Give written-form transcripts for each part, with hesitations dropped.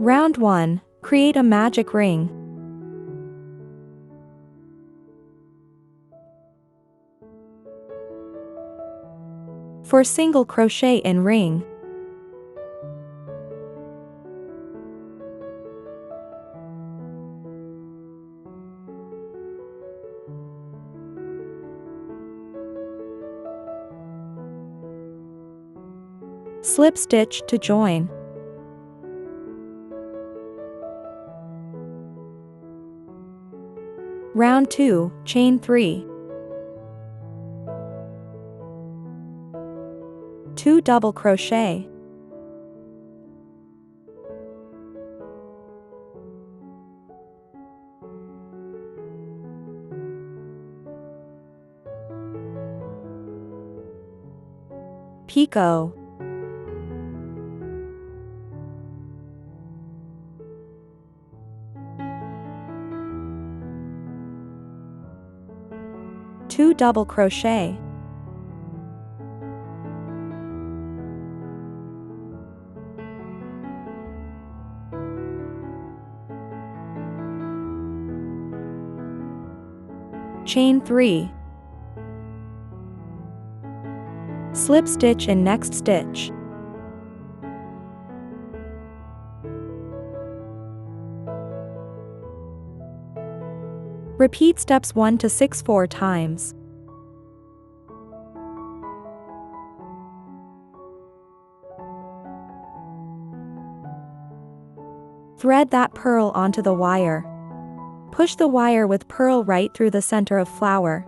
Round 1. Create a magic ring. For single crochet in ring. Slip stitch to join. Round 2, chain 3. 2 double crochet. Picot. Two double crochet. Chain 3. Slip stitch in next stitch. Repeat steps 1 to 6 4 times. Thread that purl onto the wire. Push the wire with purl right through the center of flower.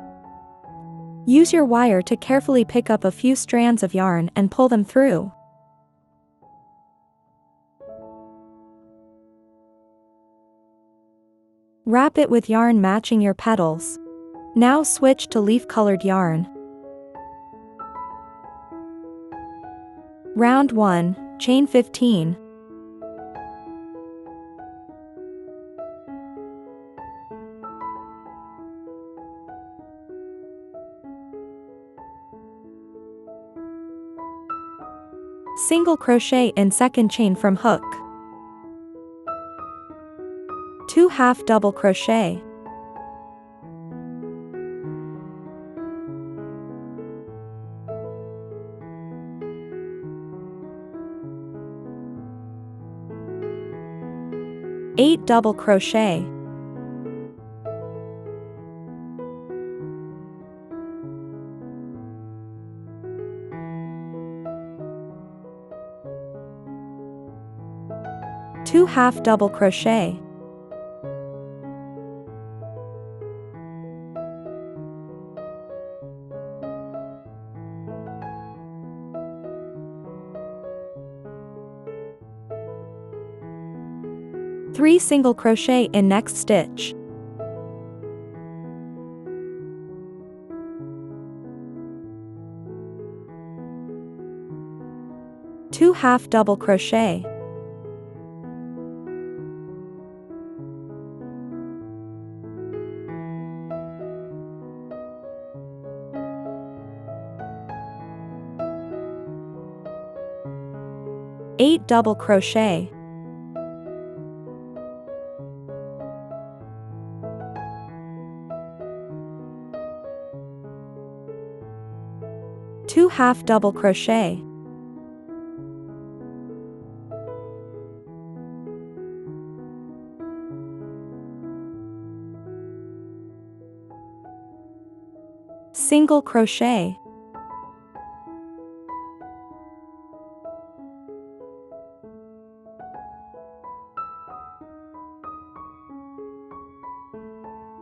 Use your wire to carefully pick up a few strands of yarn and pull them through. Wrap it with yarn matching your petals. Now switch to leaf-colored yarn. Round 1, chain 15. Single crochet in second chain from hook. 2 half double crochet. Eight double crochet. Two half double crochet. Three single crochet in next stitch. Two half double crochet. Eight double crochet. Two half double crochet. Single crochet.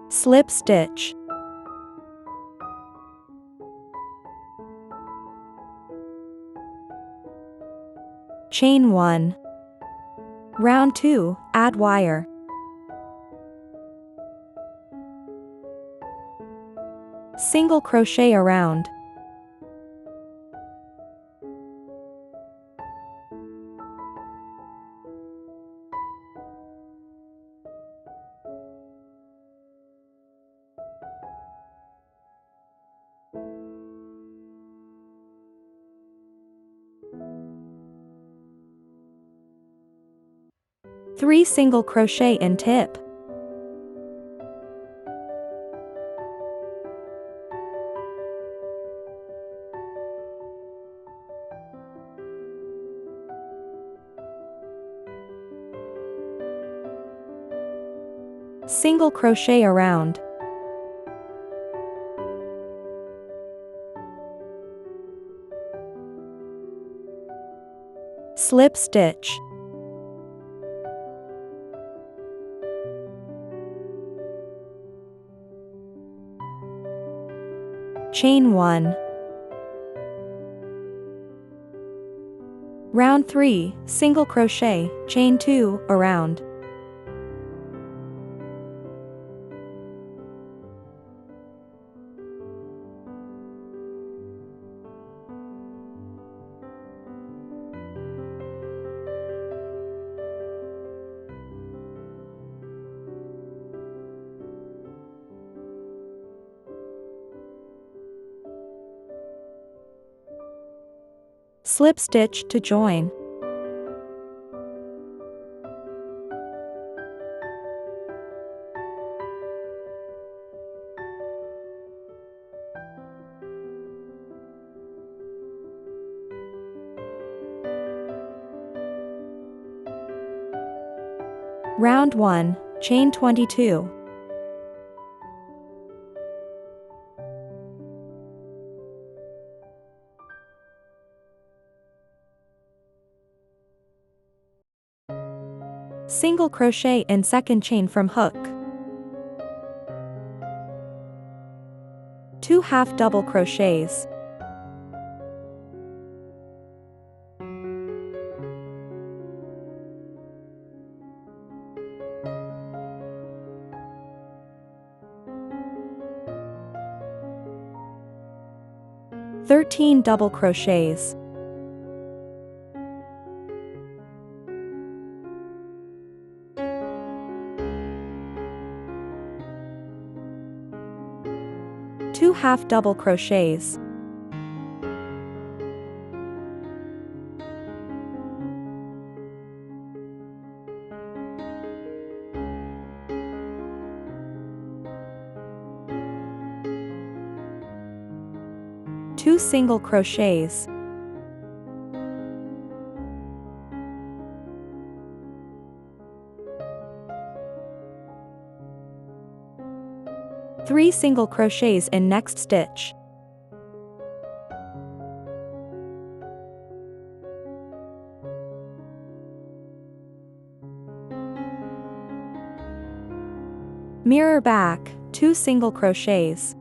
Slip stitch. Chain 1. Round 2, add wire. Single crochet around. 3 single crochet in tip. Single crochet around. Slip stitch. Chain 1. Round 3, single crochet, chain 2, around. Slip stitch to join. Round 1, chain 22. Single crochet in second chain from hook. 2 half double crochets. Thirteen double crochets. Two half double crochets. Two single crochets. Three single crochets in next stitch. Mirror back, 2 single crochets.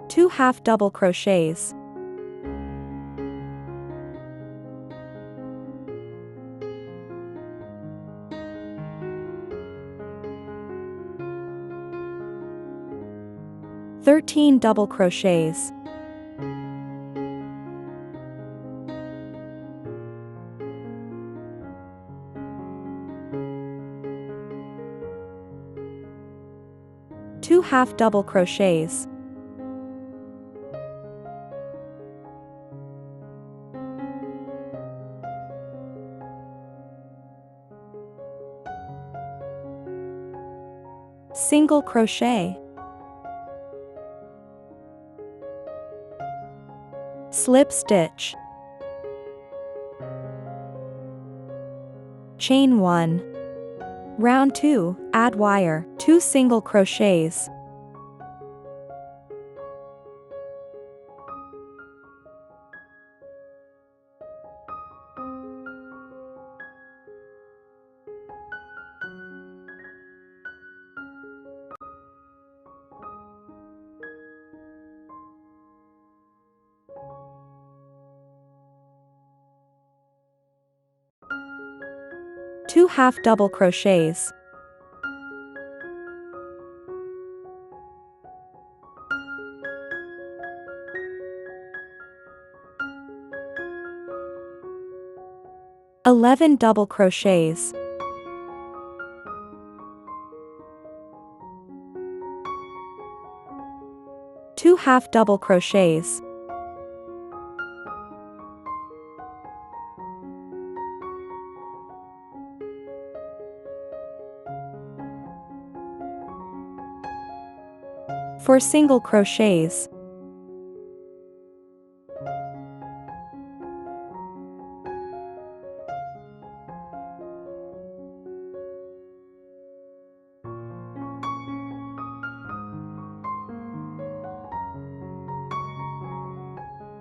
Two half double crochets. Thirteen double crochets. Two half double crochets. Single crochet. Slip stitch. Chain 1. Round 2, add wire, 2 single crochets. Two half double crochets. Eleven double crochets. 2 half double crochets. For single crochets.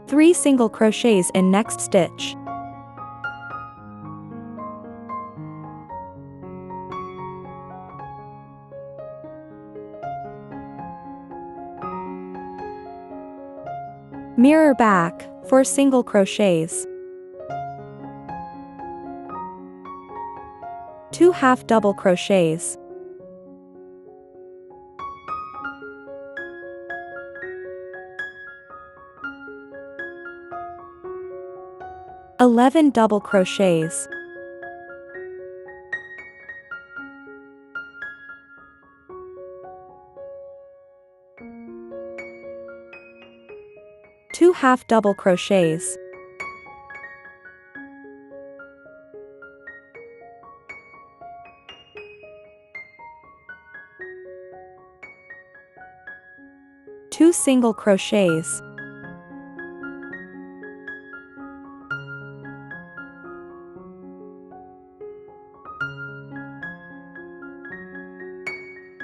Three single crochets in next stitch. Mirror back, for single crochets. 2 half double crochets. (11) double crochets. Two half double crochets. Two single crochets.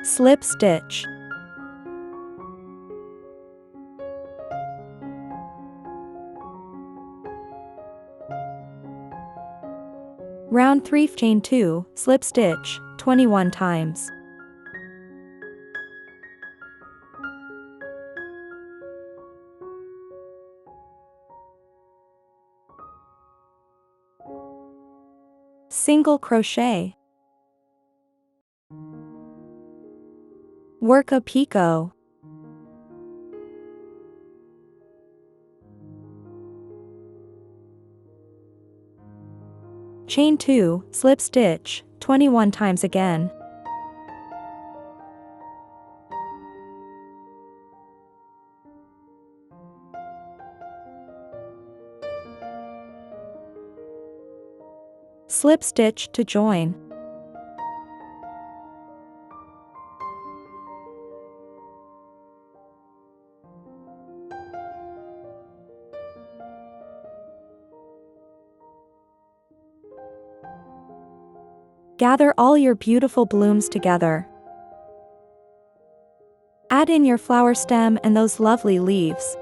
Slip stitch. Round 3 chain 2, slip stitch, 21 times. Single crochet. Work a picot. Chain 2, slip stitch, 21 times again. Slip stitch to join. Gather all your beautiful blooms together. Add in your flower stem and those lovely leaves.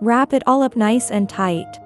Wrap it all up nice and tight.